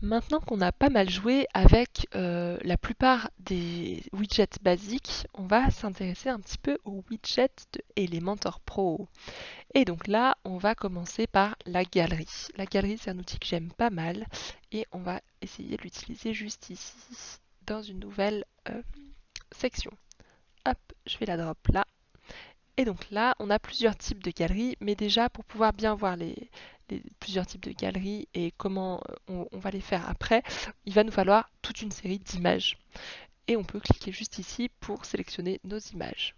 Maintenant qu'on a pas mal joué avec la plupart des widgets basiques, on va s'intéresser un petit peu aux widgets de Elementor Pro. Et donc là, on va commencer par la galerie. La galerie, c'est un outil que j'aime pas mal et on va essayer de l'utiliser juste ici, dans une nouvelle section. Hop, je vais la drop là. Et donc là, on a plusieurs types de galeries, mais déjà pour pouvoir bien voir les plusieurs types de galeries et comment on va les faire après, il va nous falloir toute une série d'images. Et on peut cliquer juste ici pour sélectionner nos images.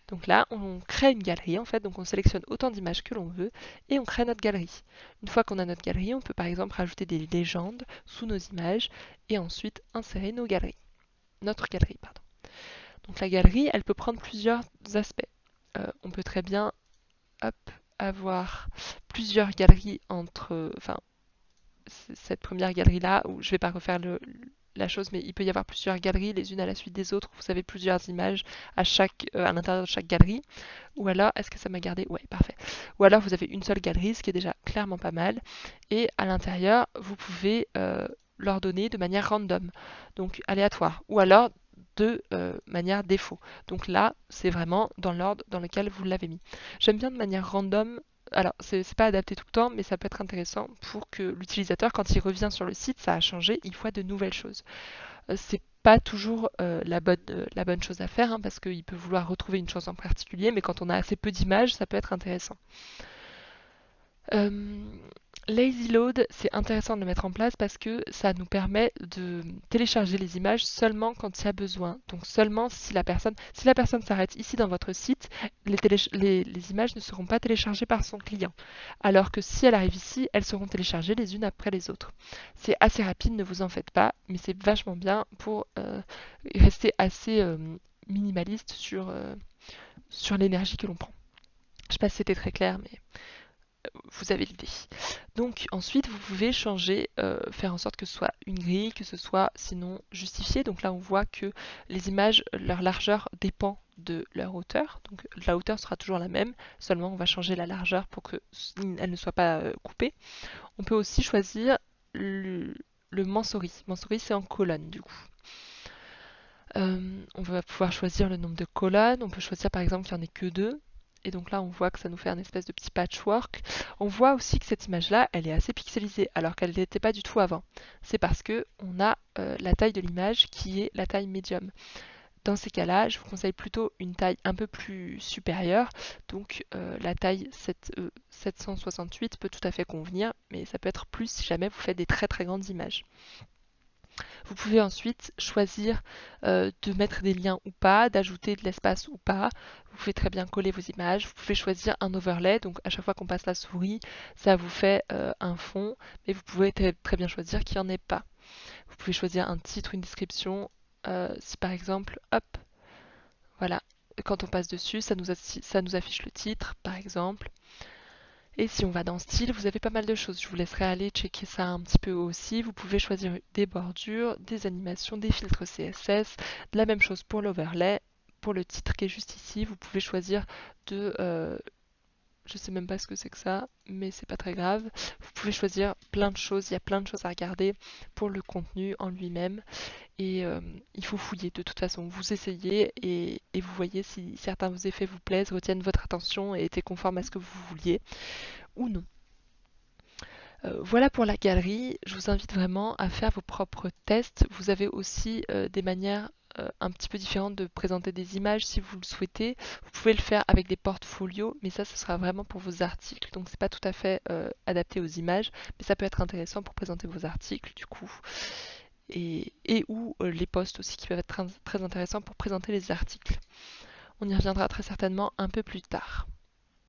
Donc là, on crée une galerie en fait, donc on sélectionne autant d'images que l'on veut et on crée notre galerie. Une fois qu'on a notre galerie, on peut par exemple rajouter des légendes sous nos images et ensuite insérer notre galerie, pardon. Donc la galerie, elle peut prendre plusieurs aspects. On peut très bien hop, avoir plusieurs galeries entre, enfin, cette première galerie-là, où je ne vais pas refaire la chose, mais il peut y avoir plusieurs galeries les unes à la suite des autres. Vous avez plusieurs images à l'intérieur de chaque galerie. Ou alors, est-ce que ça m'a gardé? Ouais, parfait. Ou alors, vous avez une seule galerie, ce qui est déjà clairement pas mal. Et à l'intérieur, vous pouvez l'ordonner de manière random, donc aléatoire. Ou alors de manière défaut. Donc là, c'est vraiment dans l'ordre dans lequel vous l'avez mis. J'aime bien de manière random. Alors, c'est pas adapté tout le temps, mais ça peut être intéressant pour que l'utilisateur, quand il revient sur le site, ça a changé, il voit de nouvelles choses. C'est pas toujours la bonne chose à faire, hein, parce qu'il peut vouloir retrouver une chose en particulier, mais quand on a assez peu d'images, ça peut être intéressant. Euh, Lazy Load, c'est intéressant de le mettre en place parce que ça nous permet de télécharger les images seulement quand il y a besoin. Donc seulement si la personne s'arrête ici dans votre site, les images ne seront pas téléchargées par son client. Alors que si elle arrive ici, elles seront téléchargées les unes après les autres. C'est assez rapide, ne vous en faites pas, mais c'est vachement bien pour rester assez minimaliste sur l'énergie que l'on prend. Je ne sais pas si c'était très clair, mais vous avez l'idée. Donc ensuite, vous pouvez changer, faire en sorte que ce soit une grille, que ce soit sinon justifié. Donc là, on voit que les images, leur largeur dépend de leur hauteur. Donc la hauteur sera toujours la même, seulement on va changer la largeur pour qu'elle ne soit pas coupée. On peut aussi choisir le Mansory. Mansory, c'est en colonne du coup. On va pouvoir choisir le nombre de colonnes. On peut choisir par exemple qu'il n'y en ait que deux. Et donc là, on voit que ça nous fait un espèce de petit patchwork. On voit aussi que cette image-là, elle est assez pixelisée, alors qu'elle n'était pas du tout avant. C'est parce que on a la taille de l'image qui est la taille médium. Dans ces cas-là, je vous conseille plutôt une taille un peu plus supérieure. Donc la taille 768 peut tout à fait convenir, mais ça peut être plus si jamais vous faites des très très grandes images. Vous pouvez ensuite choisir de mettre des liens ou pas, d'ajouter de l'espace ou pas. Vous pouvez très bien coller vos images. Vous pouvez choisir un overlay. Donc à chaque fois qu'on passe la souris, ça vous fait un fond. Mais vous pouvez très bien choisir qu'il n'y en ait pas. Vous pouvez choisir un titre, une description. Si par exemple, hop, voilà, quand on passe dessus, ça nous affiche le titre, par exemple. Et si on va dans style, vous avez pas mal de choses. Je vous laisserai aller checker ça un petit peu aussi. Vous pouvez choisir des bordures, des animations, des filtres CSS. De la même chose pour l'overlay. Pour le titre qui est juste ici, vous pouvez choisir de... je sais même pas ce que c'est que ça, mais c'est pas très grave. Vous pouvez choisir plein de choses. Il y a plein de choses à regarder pour le contenu en lui-même. Et il faut fouiller de toute façon. Vous essayez et vous voyez si certains effets vous plaisent, retiennent votre attention et étaient conformes à ce que vous vouliez ou non. Voilà pour la galerie. Je vous invite vraiment à faire vos propres tests. Vous avez aussi des manières un petit peu différentes de présenter des images si vous le souhaitez. Vous pouvez le faire avec des portfolios, mais ça, ce sera vraiment pour vos articles. Donc, c'est pas tout à fait adapté aux images, mais ça peut être intéressant pour présenter vos articles, du coup. Et ou les posts aussi qui peuvent être très intéressants pour présenter les articles. On y reviendra très certainement un peu plus tard.